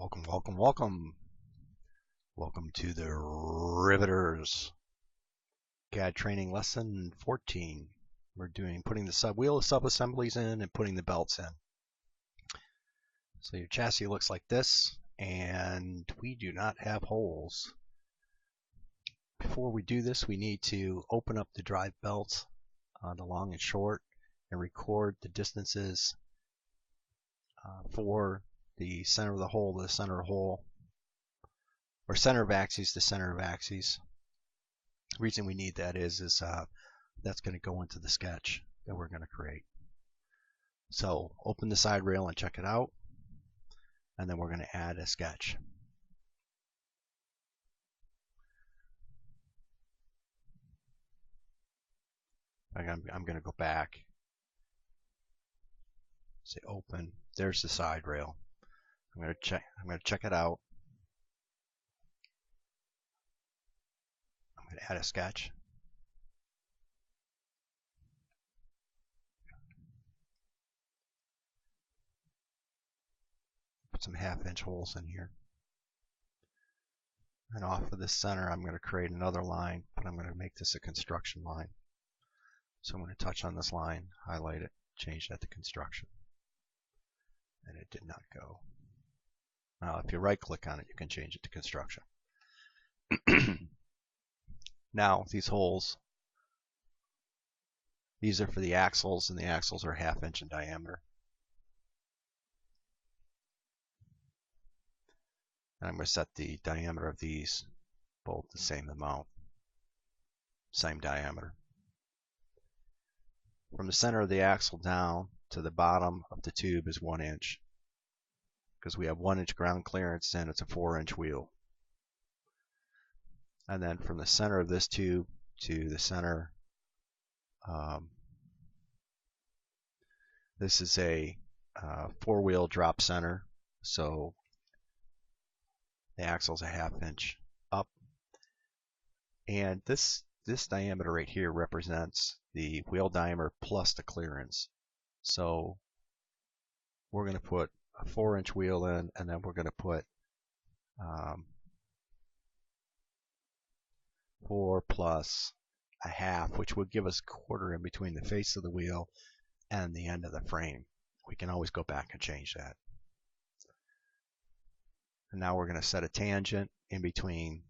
Welcome. Welcome to the Riveters CAD training lesson 14. We're putting the wheel sub-assemblies in and putting the belts in. So your chassis looks like this, and we do not have holes. Before we do this, we need to open up the drive belts, the long and short, and record the distances for the center of the hole to the center of the hole, or center of axes to center of axes. The reason we need that is that's going to go into the sketch that we're going to create. So open the side rail and check it out, and then we're going to add a sketch. I'm going to go back, say open. There's the side rail. I'm going to check it out. I'm going to add a sketch. Put some 1/2-inch holes in here. And off of this center, I'm going to create another line, but I'm going to make this a construction line. So I'm going to touch on this line, highlight it, change that to construction. And it did not go. Now, if you right-click on it, you can change it to construction. Now, these holes, these are for the axles, and the axles are 1/2-inch in diameter. And I'm going to set the diameter of these both the same amount, same diameter. From the center of the axle down to the bottom of the tube is 1 inch, because we have 1-inch ground clearance and it's a 4-inch wheel. And then from the center of this tube to the center, this is a 4-wheel drop center, so the axle's a 1/2-inch up. And this diameter right here represents the wheel diameter plus the clearance. So we're going to put a 4-inch wheel in, and then we're going to put 4 plus a 1/2, which would give us 1/4 in between the face of the wheel and the end of the frame. We can always go back and change that. And now we're going to set a tangent in between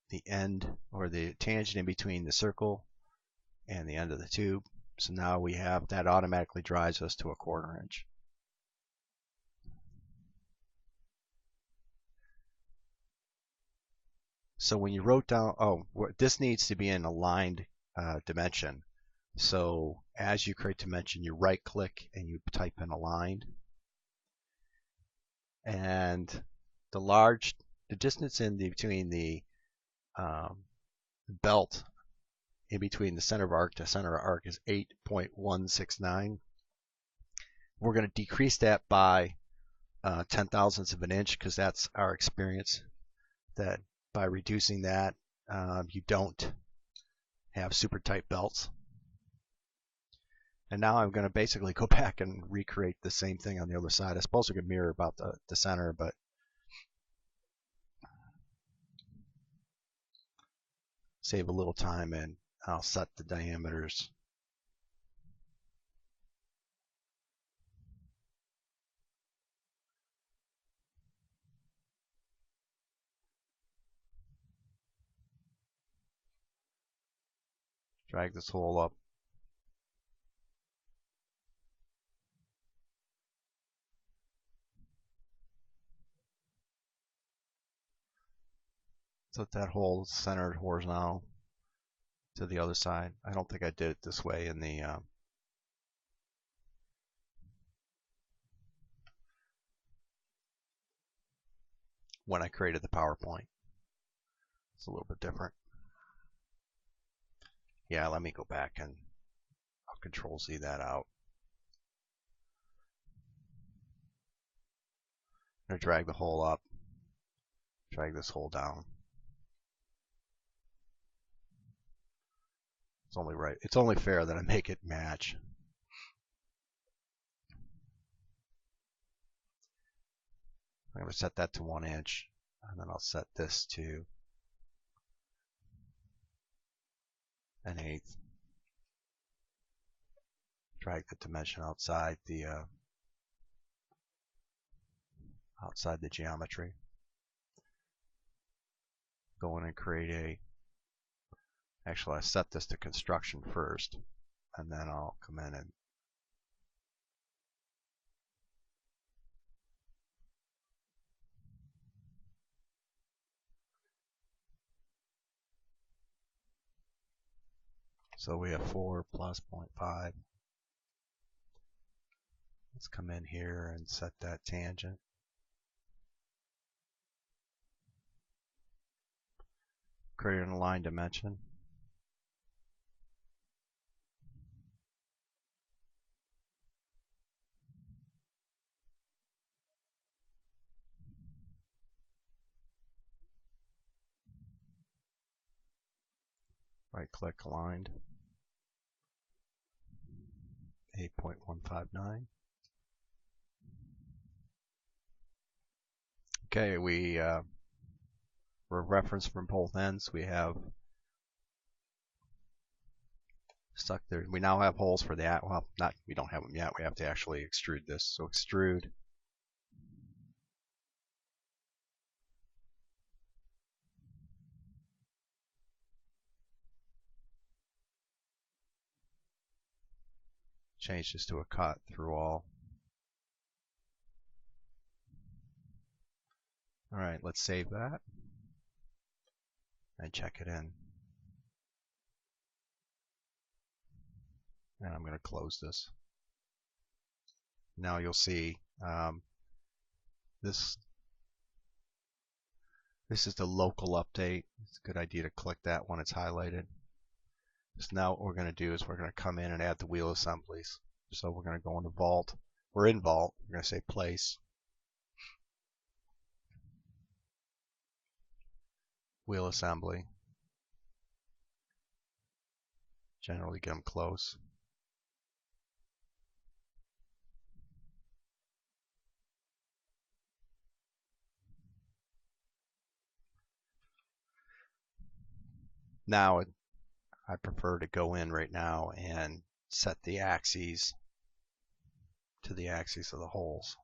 the end, or the tangent in between the circle and the end of the tube. So now we have that automatically drives us to a 1/4 inch. So when you wrote down, this needs to be an aligned dimension. So as you create dimension, you right click and you type in aligned. And the distance in between the belt in between the center of arc to center of arc is 8.169. We're going to decrease that by 0.010 of an inch, because that's our experience, that by reducing that, you don't have super tight belts. And now I'm going to basically go back and recreate the same thing on the other side. I suppose we could mirror about the center, but save a little time, and I'll set the diameters. Drag this hole up. So that hole is centered horizontal to the other side. I don't think I did it this way in the when I created the PowerPoint. It's a little bit different. Yeah, let me go back and I'll Control-Z that out. I'm going to drag the hole up, drag this hole down. It's only right. It's only fair that I make it match. I'm going to set that to 1 inch, and then I'll set this to 1/8. Drag the dimension outside the geometry. Go in and create a. Actually, I set this to construction first, and then I'll come in and so we have 4 plus 0.5. Let's come in here and set that tangent. Create an align dimension. Right click aligned. 8.159. Okay, we're referenced from both ends. We have stuck there. We now have holes for that. Well, we don't have them yet. We have to actually extrude this. So extrude. Change this to a cut through all. All right, let's save that and check it in. And I'm going to close this. Now you'll see this is the local update. It's a good idea to click that when it's highlighted. So now what we're going to do is we're going to come in and add the wheel assemblies. So we're going to go into Vault. We're in Vault. We're going to say Place. Wheel assembly. Generally get them close. Now I prefer to go in right now and set the axes to the axes of the holes.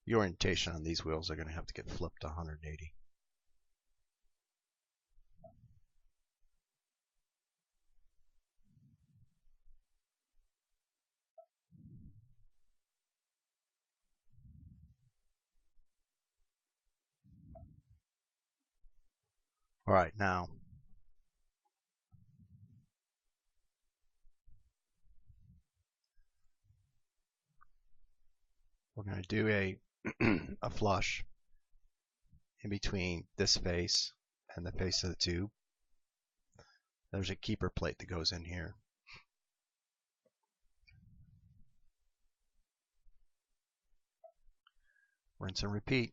The orientation on these wheels are going to have to get flipped to 180. All right, now we're going to do a flush in between this face and the face of the tube. There's a keeper plate that goes in here. Rinse and repeat.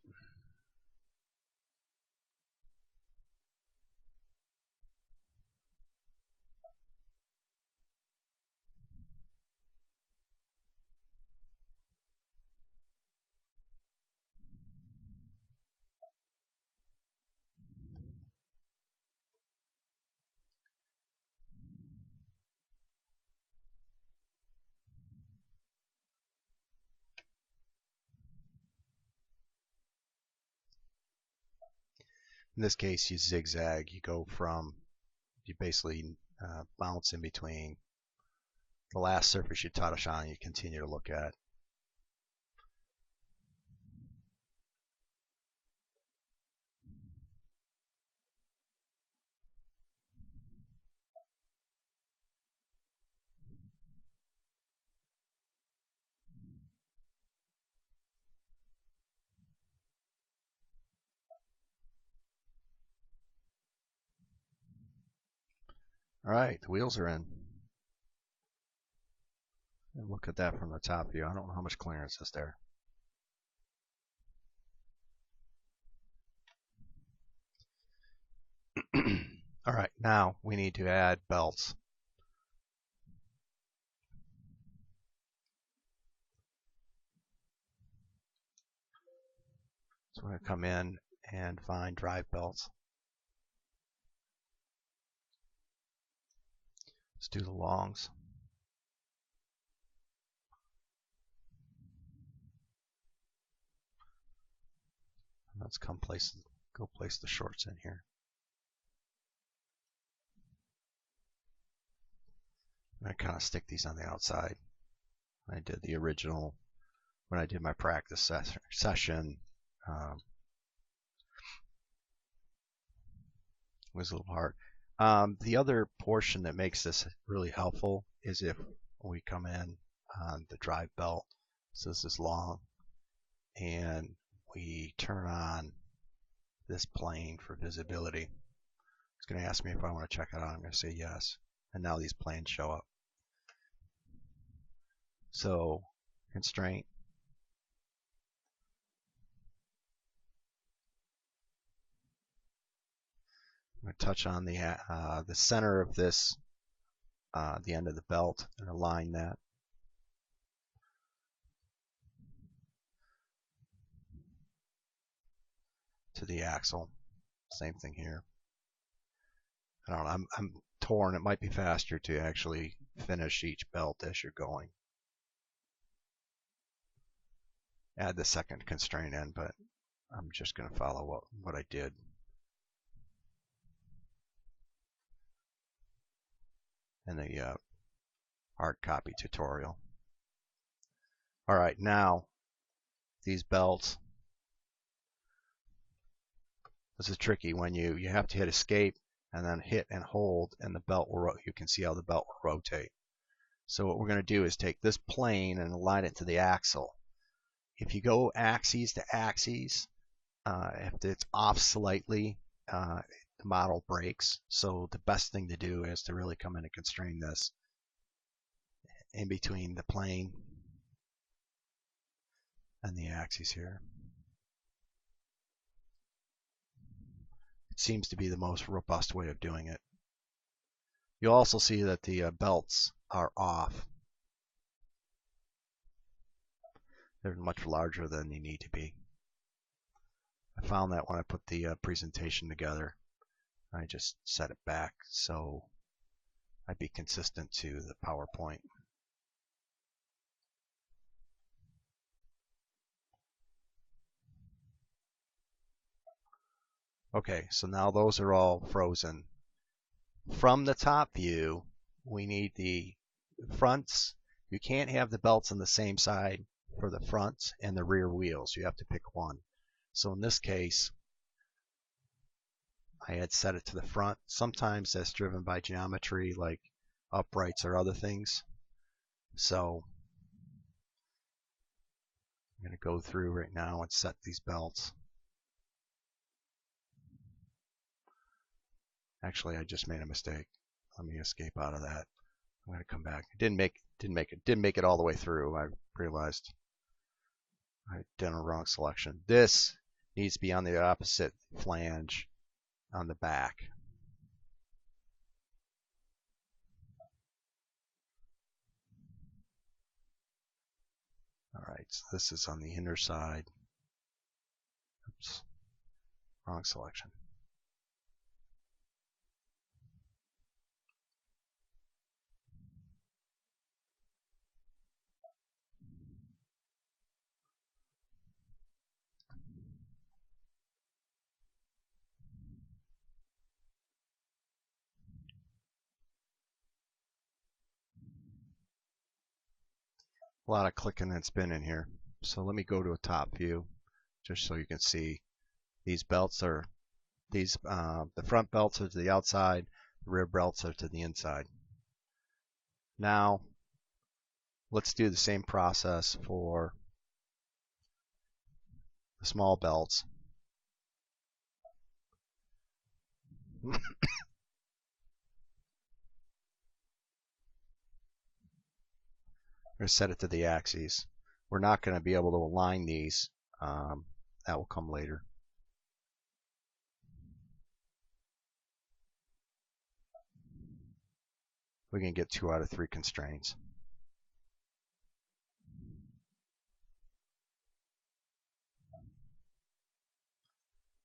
In this case, you zigzag. You basically bounce in between the last surface you touch on, you continue to look at. All right, the wheels are in. And look at that from the top view. I don't know how much clearance is there. All right, now we need to add belts. So we're going to come in and find drive belts. Let's do the longs. Let's go place the shorts in here. I kind of stick these on the outside. I did the original when I did my practice session. It was a little hard. The other portion that makes this really helpful is if we come in on the drive belt. So this is long, and we turn on this plane for visibility. It's going to ask me if I want to check it out. I'm going to say yes, and now these planes show up. So constraint. I'm going to touch on the center of this, the end of the belt, and align that. To the axle. Same thing here. I don't know. I'm torn. It might be faster to actually finish each belt as you're going. Add the second constraint in, but I'm just going to follow what I did. In the hard copy tutorial. All right, now these belts. This is tricky when you have to hit escape and then hit and hold, and the belt will. You can see how the belt will rotate. So what we're going to do is take this plane and align it to the axle. If you go axes to axes, if it's off slightly, the model breaks. So the best thing to do is to really come in and constrain this in between the plane and the axes here. It seems to be the most robust way of doing it. You'll also see that the belts are off. They're much larger than they need to be. I found that when I put the presentation together. I just set it back so I'd be consistent to the PowerPoint. Okay, so now those are all frozen. From the top view, we need the fronts. You can't have the belts on the same side for the fronts and the rear wheels. You have to pick one. So in this case, I had set it to the front. Sometimes that's driven by geometry like uprights or other things. So I'm going to go through right now and set these belts. Actually, I just made a mistake. Let me escape out of that. I'm going to come back. Didn't make it all the way through. I realized I did a wrong selection. This needs to be on the opposite flange on the back. All right, so this is on the inner side. Oops, wrong selection. A lot of clicking and spinning here. So let me go to a top view just so you can see these belts are the front belts are to the outside, the rear belts are to the inside. Now let's do the same process for the small belts. We're going to set it to the axes. We're not going to be able to align these. That will come later. We can get 2 out of 3 constraints.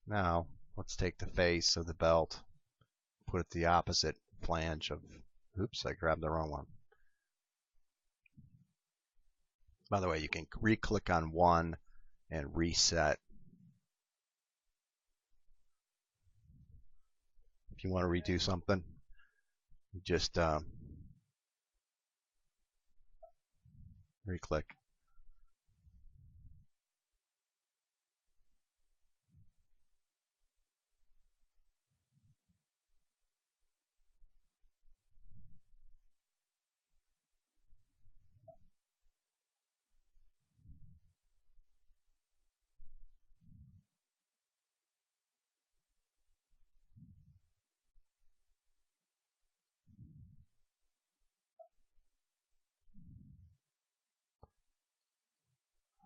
Now, let's take the face of the belt, put it the opposite flange of, oops, I grabbed the wrong one. By the way, you can re-click on one and reset. If you want to redo something, just re-click.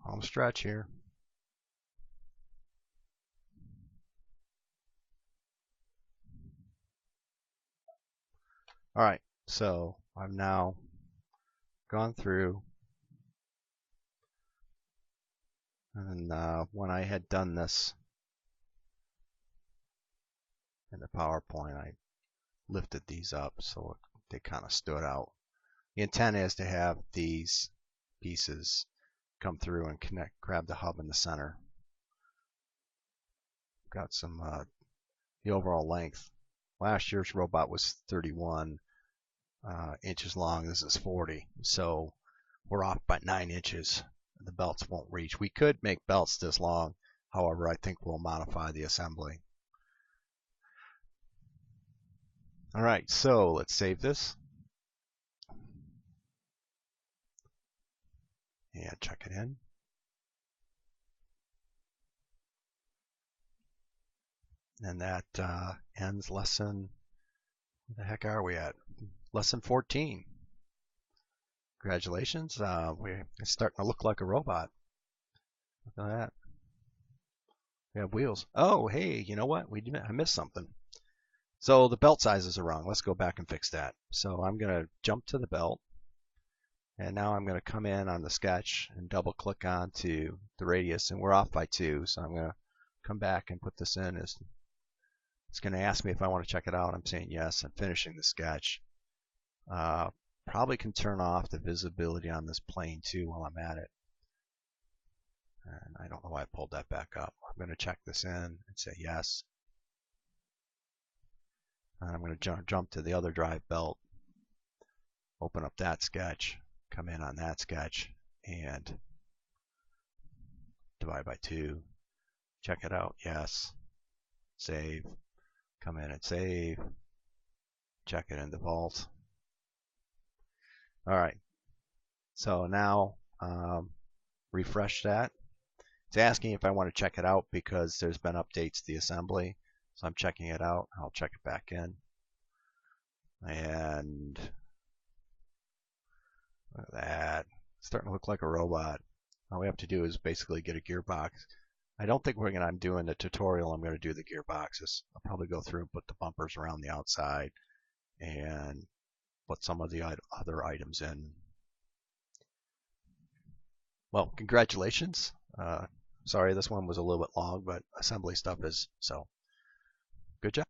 Home stretch here. All right, so I've now gone through, and when I had done this in the PowerPoint, I lifted these up so they kind of stood out. The intent is to have these pieces come through and connect, grab the hub in the center. Got some the overall length. Last year's robot was 31 inches long. This is 40, so we're off by 9 inches. The belts won't reach. We could make belts this long, however, I think we'll modify the assembly. All right, so let's save this and check it in. And that ends lesson. Where the heck are we at? Lesson 14. Congratulations. We're starting to look like a robot. Look at that. We have wheels. Oh, hey, you know what? I missed something. So the belt sizes are wrong. Let's go back and fix that. So I'm going to jump to the belt. And now I'm going to come in on the sketch and double click onto the radius. And we're off by 2. So I'm going to come back and put this in. It's going to ask me if I want to check it out. I'm saying yes. I'm finishing the sketch. Probably can turn off the visibility on this plane too while I'm at it. And I don't know why I pulled that back up. I'm going to check this in and say yes. And I'm going to jump to the other drive belt, open up that sketch, come in on that sketch, and divide by 2. Check it out, yes. Save, come in and save, check it in the vault. All right, so now refresh that. It's asking if I want to check it out because there's been updates to the assembly. So I'm checking it out. I'll check it back in. And look at that. It's starting to look like a robot. All we have to do is basically get a gearbox. I don't think I'm doing the tutorial. I'm going to do the gearboxes. I'll probably go through and put the bumpers around the outside and put some of the other items in. Well, congratulations. Sorry, this one was a little bit long, but assembly stuff is so. Good job.